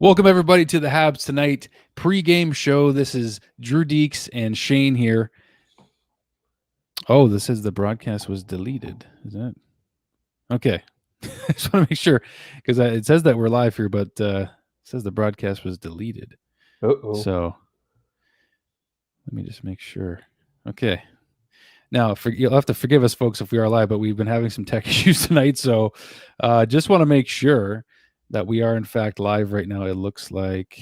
Welcome, everybody, to the Habs Tonight pregame show. This is Drew Deeks and Shane here. Oh, this says the broadcast was deleted. Is that? Okay. I just want to make sure because it says that we're live here, but it says the broadcast was deleted. Uh-oh. So let me just make sure. Okay. Now, you'll have to forgive us, folks, if we are live, but we've been having some tech issues tonight. So just want to make sure that we are, in fact, live right now. It looks like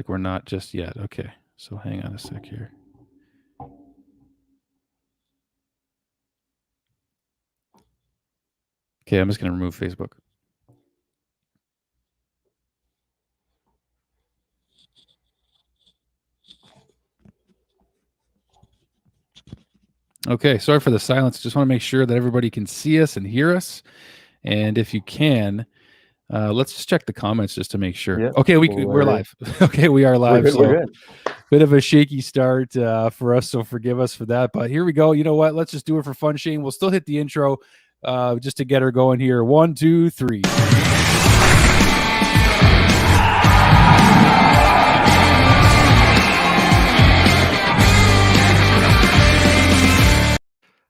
we're not just yet. Okay. So hang on a sec here. Okay, I'm just going to remove Facebook. Okay, sorry for the silence. Just want to make sure that everybody can see us and hear us. And if you can, let's just check the comments just to make sure. Yeah, okay, we're live. Okay, we are live. We're good. Bit of a shaky start for us, so forgive us for that. But here we go. You know what? Let's just do it for fun, Shane. We'll still hit the intro just to get her going here. 1, 2, 3.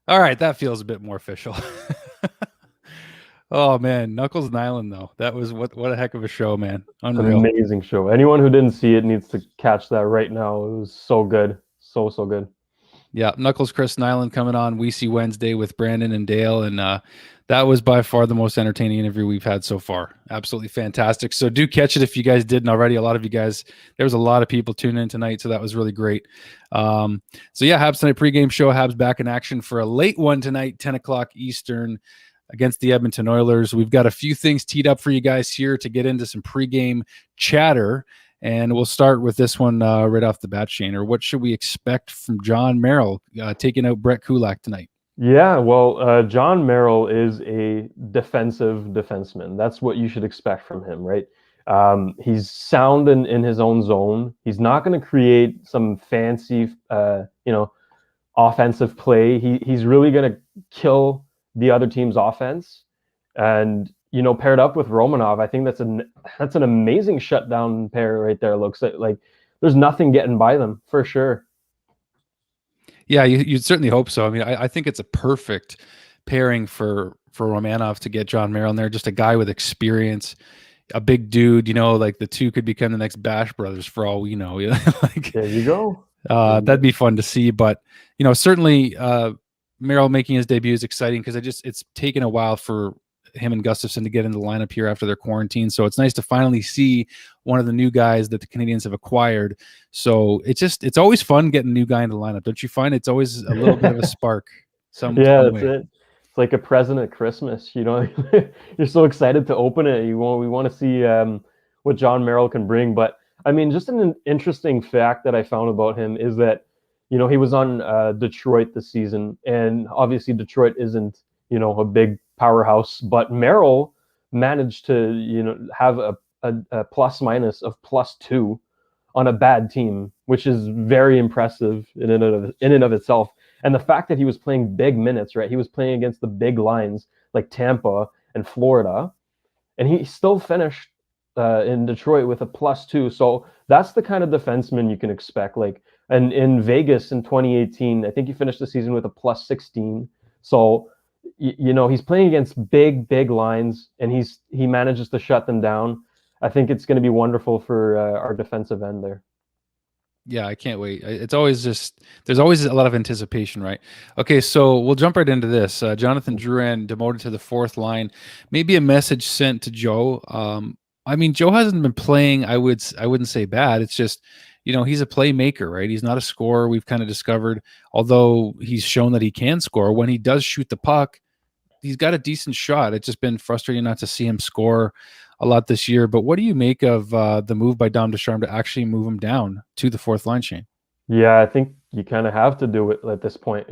All right, that feels a bit more official. Oh man, Knuckles and Island though. That was what a heck of a show, man. Unreal. An amazing show. Anyone who didn't see it needs to catch that right now. It was so good. So good. Yeah, Knuckles, Chris, and Island coming on We See Wednesday with Brandon and Dale, and that was by far the most entertaining interview we've had so far. Absolutely fantastic. So do catch it if you guys didn't already. A lot of you guys, there was a lot of people tuning in tonight, so that was really great. So yeah, Habs Tonight pregame show. Habs back in action for a late one tonight, 10 o'clock Eastern against the Edmonton Oilers. We've got a few things teed up for you guys here to get into some pregame chatter. And we'll start with this one right off the bat, Shane. Or what should we expect from John Merrill taking out Brett Kulak tonight? Yeah, well, John Merrill is a defensive defenseman. That's what you should expect from him, right? He's sound in his own zone. He's not going to create some fancy, offensive play. He's really going to kill the other team's offense. And paired up with Romanov, I think that's an amazing shutdown pair right there. Looks like there's nothing getting by them for sure. Yeah, you'd certainly hope so. I mean, I think it's a perfect pairing for Romanov to get John Merrill in there. Just a guy with experience, a big dude. Like the two could become the next Bash brothers for all we know. Like, there you go. That'd be fun to see. But certainly Merrill making his debut is exciting because it's taken a while for him and Gustafsson to get into the lineup here after their quarantine. So it's nice to finally see one of the new guys that the Canadiens have acquired. So it's always fun getting a new guy in the lineup. Don't you find it's always a little bit of a spark? Yeah, that's it. It's like a present at Christmas. You're so excited to open it. We want to see what John Merrill can bring. But I mean, just an interesting fact that I found about him is that, he was on Detroit this season, and obviously Detroit isn't, a big powerhouse, but Merrill managed to, have a plus minus of +2 on a bad team, which is very impressive in and of itself. And the fact that he was playing big minutes, right? He was playing against the big lines like Tampa and Florida, and he still finished in Detroit with a +2. So that's the kind of defenseman you can expect. Like, and in Vegas in 2018, I think he finished the season with a +16. So, he's playing against big lines, and he manages to shut them down. I think it's going to be wonderful for our defensive end there. Yeah, I can't wait. It's always there's always a lot of anticipation, right? Okay, so we'll jump right into this. Jonathan Drouin demoted to the fourth line. Maybe a message sent to Joe. I mean, Joe hasn't been playing. I wouldn't say bad. It's just, he's a playmaker, right? He's not a scorer. We've kind of discovered, although he's shown that he can score. When he does shoot the puck, he's got a decent shot. It's just been frustrating not to see him score a lot this year. But what do you make of the move by Dom Ducharme to actually move him down to the fourth line, Shane? Yeah, I think you kind of have to do it at this point.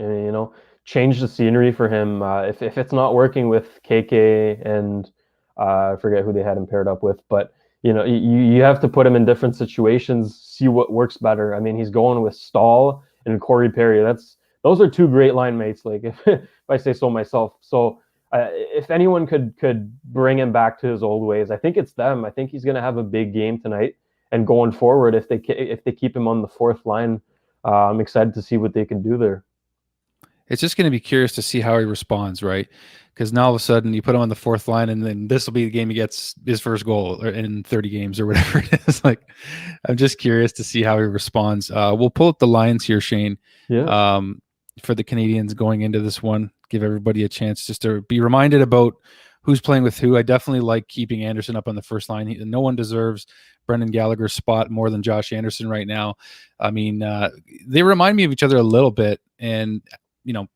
Change the scenery for him. If it's not working with KK and I forget who they had him paired up with, but you have to put him in different situations, see what works better. I mean, he's going with Stahl and Corey Perry. Those are two great line mates. Like if I say so myself. So if anyone could bring him back to his old ways. I think it's them. I think he's going to have a big game tonight. And going forward, if they keep him on the fourth line, I'm excited to see what they can do there. It's just going to be curious to see how he responds, right? Because now all of a sudden you put him on the fourth line, and then this will be the game he gets his first goal in 30 games or whatever it is. Like, I'm just curious to see how he responds. We'll pull up the lines here, Shane. Yeah. For the Canadiens going into this one, give everybody a chance just to be reminded about who's playing with who. I definitely like keeping Anderson up on the first line. No one deserves Brendan Gallagher's spot more than Josh Anderson right now. I mean, they remind me of each other a little bit, and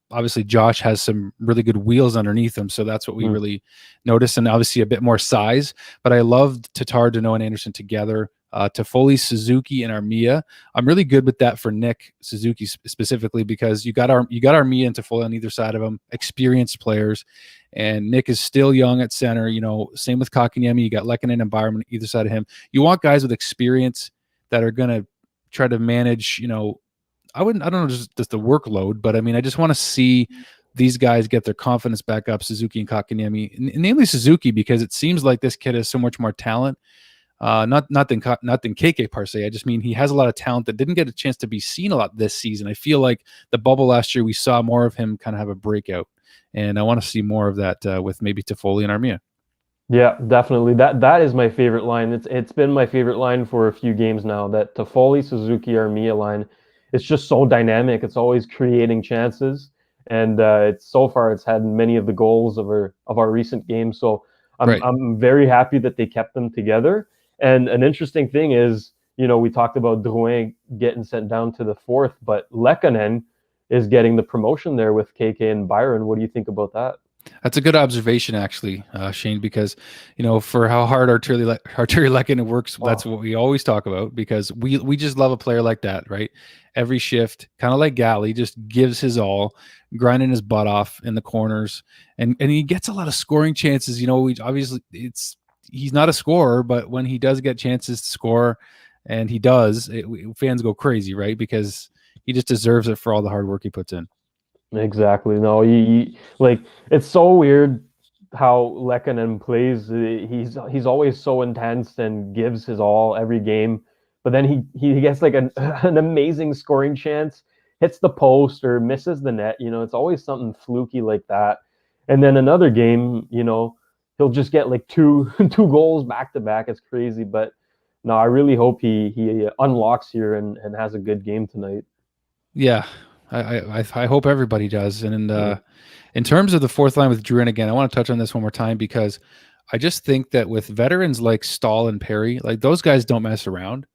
obviously Josh has some really good wheels underneath him, so that's what we really notice, and obviously a bit more size. But I loved Tatar, Danault, and Anderson together. Toffoli, Suzuki, and Armia. I'm really good with that for Nick Suzuki specifically, because you got Armia and Toffoli on either side of him, experienced players, and Nick is still young at center. Same with Kotkaniemi. You got Lekhonen and Byram on either side of him. You want guys with experience that are going to try to manage. I don't know just the workload, but I mean, I just want to see these guys get their confidence back up, Suzuki and Kotkaniemi, namely Suzuki, because it seems like this kid has so much more talent. Not than KK per se. I just mean he has a lot of talent that didn't get a chance to be seen a lot this season. I feel like the bubble last year, we saw more of him kind of have a breakout, and I want to see more of that with maybe Toffoli and Armia. Yeah, definitely. That is my favorite line. It's been my favorite line for a few games now. That Toffoli, Suzuki, Armia line. It's just so dynamic. It's always creating chances, and it's had many of the goals of our recent games. So I'm very happy that they kept them together. And an interesting thing is, we talked about Drouin getting sent down to the fourth, but Lekhonen is getting the promotion there with KK and Byron. What do you think about that? That's a good observation, actually, Shane, because, for how hard Arturi Lekhonen works, that's what we always talk about, because we just love a player like that, right? Every shift, kind of like Galley, just gives his all, grinding his butt off in the corners, and he gets a lot of scoring chances. Obviously he's not a scorer, but when he does get chances to score, and he does, fans go crazy, right? Because he just deserves it for all the hard work he puts in. Exactly. No, it's so weird how Lekhonen plays. He's always so intense and gives his all every game, but then he gets like an amazing scoring chance, hits the post or misses the net. It's always something fluky like that. And then another game, he'll just get like two goals back to back. It's crazy, but no, I really hope he unlocks here and has a good game tonight. Yeah, I hope everybody does. And in terms of the fourth line with Drouin, again, I want to touch on this one more time, because I just think that with veterans like Stahl and Perry, like those guys don't mess around.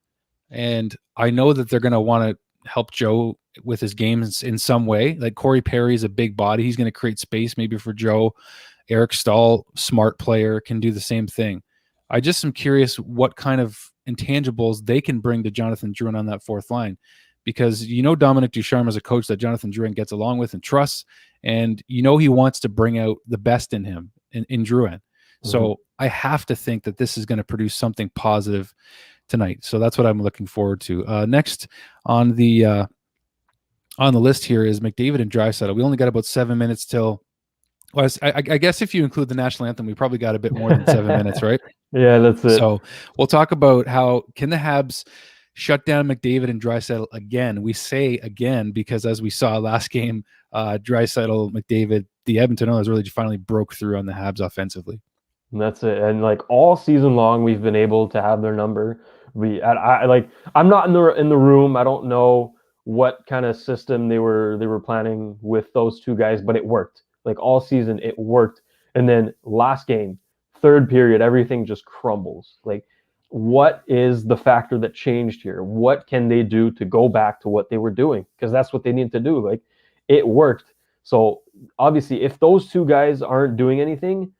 And I know that they're going to want to help Joe with his game in some way. Like Corey Perry is a big body. He's going to create space maybe for Joe. Eric Stahl, smart player, can do the same thing. I just am curious what kind of intangibles they can bring to Jonathan Drouin on that fourth line, because Dominic Ducharme is a coach that Jonathan Drouin gets along with and trusts, and he wants to bring out the best in him in Drouin. So I have to think that this is going to produce something positive tonight. So that's what I'm looking forward to. Next on the list here is McDavid and Draisaitl. We only got about 7 minutes till. Well, I guess if you include the national anthem, we probably got a bit more than 7 minutes, right? Yeah, that's it. So we'll talk about how can the Habs shut down McDavid and Draisaitl again. We say again because, as we saw last game, Draisaitl, McDavid, the Edmonton Oilers really finally broke through on the Habs offensively. And that's it. And like all season long, we've been able to have their number. I'm not in the room. I don't know what kind of system they were planning with those two guys, but it worked. Like all season, it worked. And then last game, third period, everything just crumbles. Like, what is the factor that changed here? What can they do to go back to what they were doing? Because that's what they need to do. Like, it worked. So obviously, if those two guys aren't doing anything,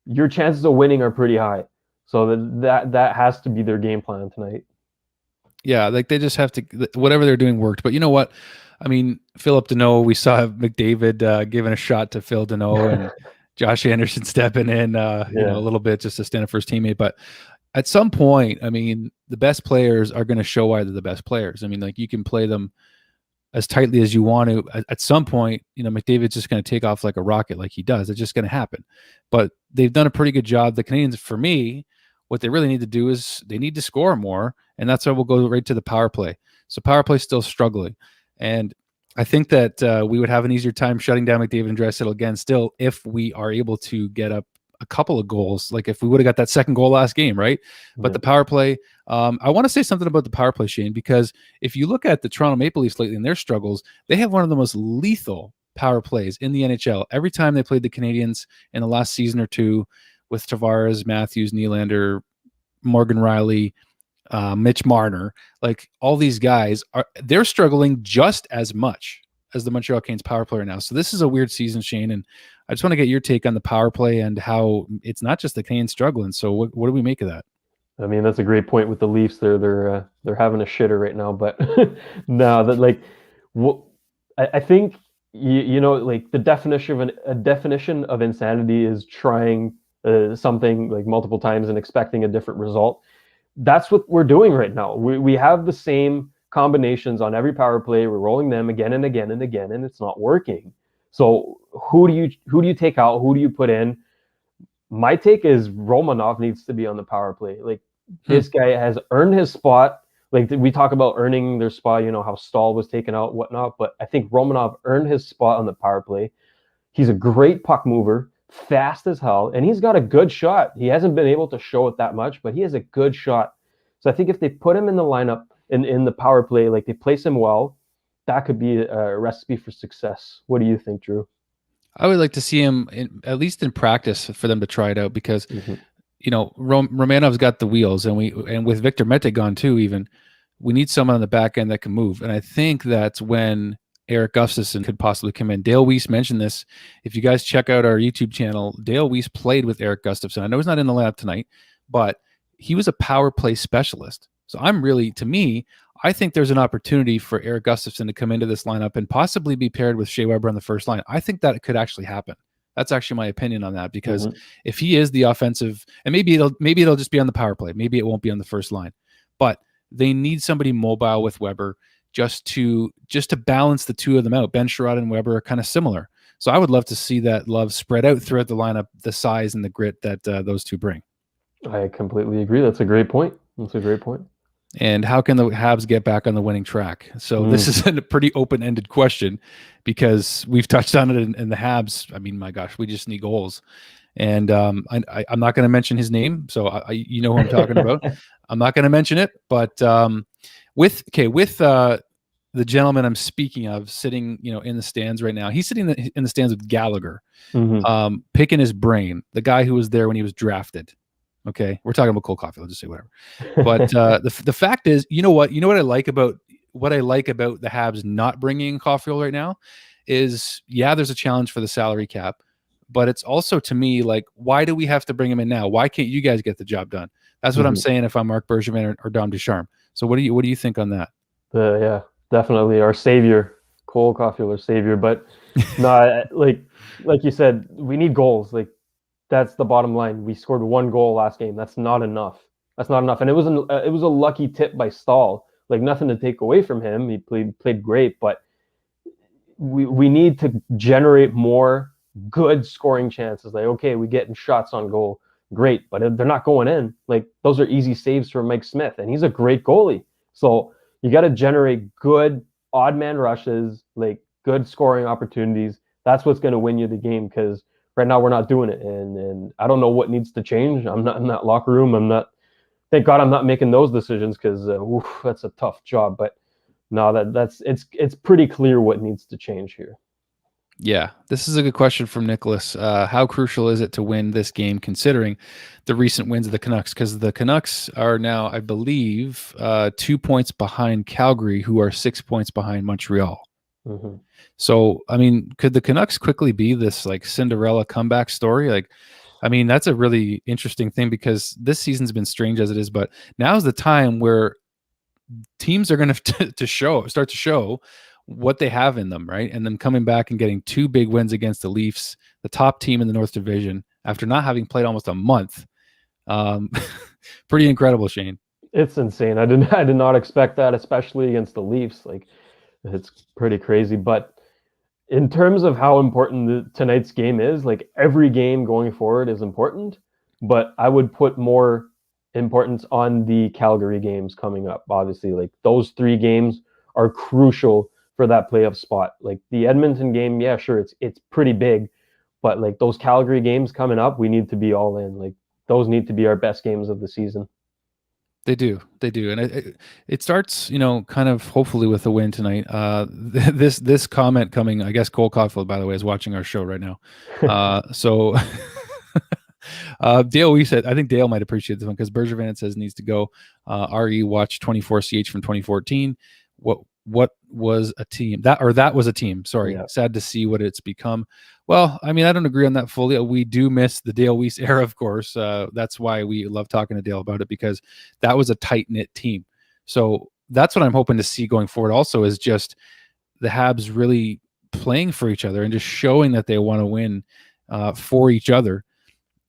your chances of winning are pretty high. So that has to be their game plan tonight. Yeah, like they just have to, whatever they're doing worked. But you know what? I mean, Philip Danault, we saw McDavid giving a shot to Phil Danault and Josh Anderson stepping in, a little bit just to stand up for his teammate. But at some point, I mean, the best players are going to show why they're the best players. I mean, like you can play them as tightly as you want to, at some point, McDavid's just going to take off like a rocket, like he does. It's just going to happen. But they've done a pretty good job. The Canadiens, for me, what they really need to do is they need to score more, and that's why we'll go right to the power play. So power play still struggling, and I think that we would have an easier time shutting down McDavid and Draisaitl again still if we are able to get up a couple of goals, like if we would have got that second goal last game, right? But the power play, I want to say something about the power play, Shane, because if you look at the Toronto Maple Leafs lately and their struggles, they have one of the most lethal power plays in the NHL. Every time they played the Canadiens in the last season or two with Tavares, Matthews, Nylander, Morgan Rielly, Mitch Marner, like all these guys they're struggling just as much as the Montreal Canadiens power player now. So this is a weird season, Shane, and I just want to get your take on the power play and how it's not just the Canadiens struggling. So what do we make of that? I mean, that's a great point with the Leafs. They're having a shitter right now, but no, that like what I think like the definition of insanity is trying something like multiple times and expecting a different result. That's what we're doing right now. We have the same combinations on every power play. We're rolling them again and again and again, and it's not working. So who do you take out? Who do you put in? My take is Romanov needs to be on the power play. Like this guy has earned his spot. Like we talk about earning their spot, how Stahl was taken out, whatnot. But I think Romanov earned his spot on the power play. He's a great puck mover, fast as hell, and he's got a good shot. He hasn't been able to show it that much, but he has a good shot. So I think if they put him in the lineup in the power play, like they place him well, that could be a recipe for success. What do you think, Drew? I would like to see him at least in practice for them to try it out because, Romanov's got the wheels, and with Victor Mete gone too, even we need someone on the back end that can move. And I think that's when Eric Gustafsson could possibly come in. Dale Weiss mentioned this. If you guys check out our YouTube channel, Dale Weiss played with Eric Gustafsson. I know he's not in the lineup tonight, but he was a power play specialist. So I think there's an opportunity for Eric Gustafsson to come into this lineup and possibly be paired with Shea Weber on the first line. I think that could actually happen. That's actually my opinion on that, because if he is the offensive, and maybe it'll just be on the power play, maybe it won't be on the first line, but they need somebody mobile with Weber just to balance the two of them out. Ben Sherrod and Weber are kind of similar. So I would love to see that love spread out throughout the lineup, the size and the grit that those two bring. I completely agree. That's a great point. And how can the Habs get back on the winning track? So this is a pretty open-ended question, because we've touched on it in the Habs. I mean, my gosh, we just need goals. And I'm not going to mention his name, so you know who I'm talking about. I'm not going to mention it, but with the gentleman I'm speaking of sitting, in the stands right now, he's sitting in the stands with Gallagher, picking his brain, the guy who was there when he was drafted. Okay, we're talking about Cole Caulfield. I'll just say whatever. But the fact is, you know what I like about the Habs not bringing in Caulfield right now is, there's a challenge for the salary cap, but it's also, to me, like, why do we have to bring him in now? Why can't you guys get the job done? That's what I'm saying if I'm Marc Bergevin or Dom Ducharme. So what do you think on that? Yeah, definitely our savior, Cole Caulfield, our savior. But no, like you said, we need goals. Like, that's the bottom line. We scored one goal last game. That's not enough. And it was a lucky tip by Stahl. Like, nothing to take away from him. He played great, but we need to generate more good scoring chances. Like, okay, we getting shots on goal, great, but they're not going in. Like, those are easy saves for Mike Smith, and he's a great goalie. So you got to generate good odd man rushes, like good scoring opportunities. That's what's going to win you the game, because right now we're not doing it, and I don't know what needs to change. I'm not in that locker room. Thank God I'm not making those decisions, because that's a tough job. But no, it's pretty clear what needs to change here. Yeah, this is a good question from Nicholas. How crucial is it to win this game, considering the recent wins of the Canucks? Because the Canucks are now, I believe, 2 points behind Calgary, who are 6 points behind Montreal. So, I mean, could the Canucks quickly be this like Cinderella comeback story? Like, I mean, that's a really interesting thing, because this season's been strange as it is, but now's the time where teams are going to start to show what they have in them, right? And then coming back and getting two big wins against the Leafs, the top team in the North Division, after not having played almost a month. Pretty incredible, Shane. It's insane. I did not expect that, especially against the Leafs. Like, It's pretty crazy. But in terms of how important tonight's game is, like every game going forward is important, but I would put more importance on the Calgary games coming up. Obviously, like those 3 games are crucial for that playoff spot. Like the Edmonton game, yeah, sure, it's pretty big, but like those Calgary games coming up, we need to be all in. Like those need to be our best games of the season. They do, and it starts, kind of hopefully with a win tonight. This comment coming, I guess Cole Caulfield, by the way, is watching our show right now. So Dale, we said, I think Dale might appreciate this one because Bergevin says needs to go. RE watch 24CH from 2014. What was a team that was a team? Sorry, yeah. Sad to see what it's become. Well, I mean, I don't agree on that fully. We do miss the Dale Weiss era, of course. That's why we love talking to Dale about it, because that was a tight-knit team. So that's what I'm hoping to see going forward also, is just the Habs really playing for each other and just showing that they want to win for each other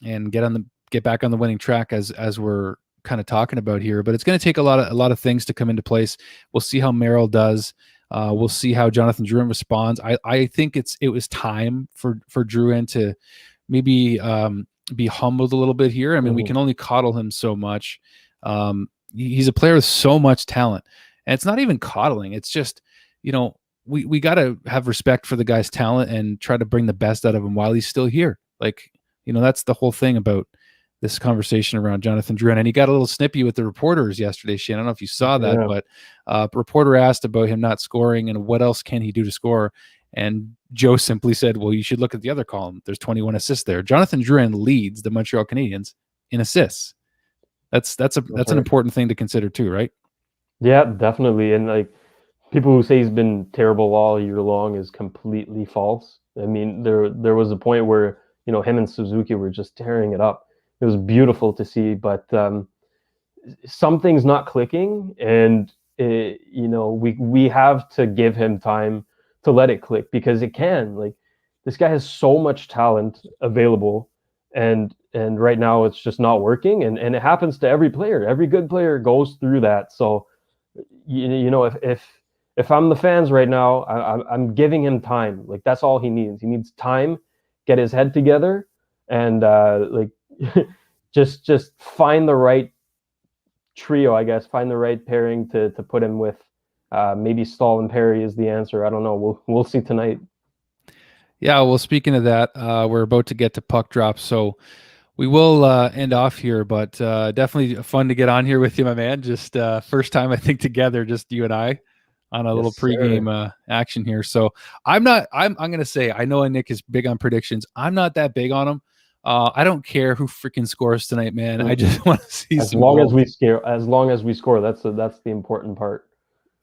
and get back on the winning track as we're kind of talking about here. But it's going to take a lot of things to come into place. We'll see how Merrill does. We'll see how Jonathan Drouin responds. I think it was time for Drouin to maybe be humbled a little bit here. I mean, we can only coddle him so much. He's a player with so much talent, and it's not even coddling. It's just, we got to have respect for the guy's talent and try to bring the best out of him while he's still here. Like, that's the whole thing about this conversation around Jonathan Drouin. And he got a little snippy with the reporters yesterday, Shane. I don't know if you saw that, but a reporter asked about him not scoring and what else can he do to score. And Joe simply said, well, you should look at the other column. There's 21 assists there. Jonathan Drouin leads the Montreal Canadiens in assists. That's an important thing to consider too, right? Yeah, definitely. And like, people who say he's been terrible all year long is completely false. I mean, there was a point where, him and Suzuki were just tearing it up. It was beautiful to see, but something's not clicking, and we have to give him time to let it click, because it can. Like, this guy has so much talent available, and right now it's just not working, and it happens to every player. Every good player goes through that. So if I'm the fans right now, I'm giving him time. Like, that's all he needs. He needs time, get his head together, and just find the right trio, I guess, find the right pairing to put him with. Maybe Stahl and Perry is the answer. I don't know. We'll see tonight. Yeah, well, speaking of that, we're about to get to puck drop, so we will end off here, but definitely fun to get on here with you, my man. Just first time, I think, together, just you and I, on a little pregame action here. So I'm going to say, I know Nick is big on predictions. I'm not that big on them. I don't care who freaking scores tonight, man. I just want to see as long as we score. That's the important part.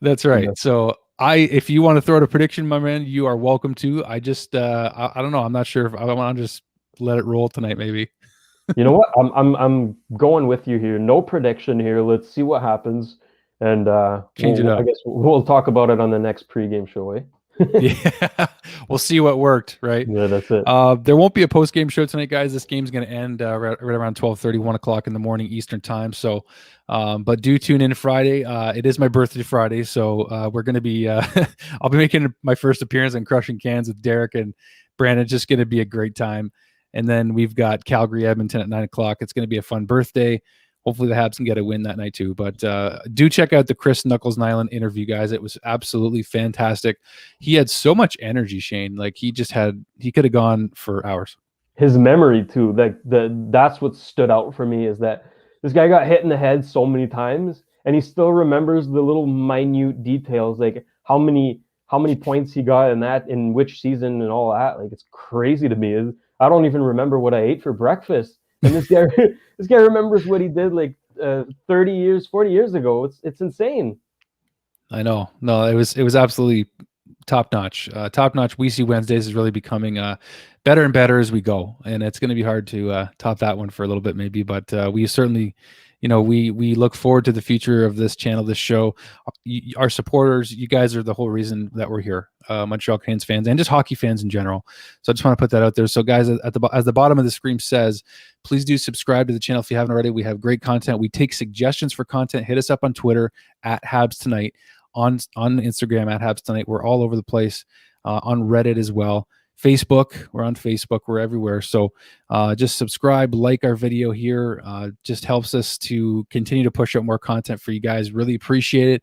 That's right. Yeah. So if you want to throw out a prediction, my man, you are welcome to. I just I don't know. I'm not sure if I want to just let it roll tonight. Maybe. You know what? I'm going with you here. No prediction here. Let's see what happens, and change it up. I guess we'll talk about it on the next pregame show, eh? Yeah, we'll see what worked, right? Yeah, that's it. There won't be a post-game show tonight, guys. This game's going to end right around 12:30, 1 o'clock in the morning Eastern time. So, but do tune in Friday. It is my birthday Friday, so we're going to be I'll be making my first appearance on Crushing Cans with Derek and Brandon. It's just going to be a great time. And then we've got Calgary Edmonton at 9 o'clock. It's going to be a fun birthday. Hopefully the Habs can get a win that night too. But do check out the Chris Knuckles Nyland interview, guys. It was absolutely fantastic. He had so much energy, Shane. Like, he could have gone for hours. His memory too. That's what stood out for me, is that this guy got hit in the head so many times, and he still remembers the little minute details, like how many points he got in which season and all that. Like, it's crazy to me. I don't even remember what I ate for breakfast. And this guy remembers what he did like 30 years, 40 years ago. It's insane. I know. No, it was absolutely top notch. Top notch. We See Wednesdays is really becoming better and better as we go, and it's going to be hard to top that one for a little bit, maybe. But we certainly, we look forward to the future of this channel, this show. Our supporters, you guys are the whole reason that we're here. Montreal Canadiens fans and just hockey fans in general. So I just want to put that out there. So guys, as the bottom of the screen says, please do subscribe to the channel if you haven't already. We have great content. We take suggestions for content. Hit us up on Twitter at Habs Tonight. on Instagram at Habs Tonight. We're all over the place, on Reddit as well. Facebook, we're on Facebook, we're everywhere. So just subscribe, like our video here. Just helps us to continue to push out more content for you guys. Really appreciate it.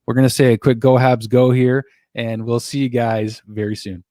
We're going to say a quick go Habs go here, and we'll see you guys very soon.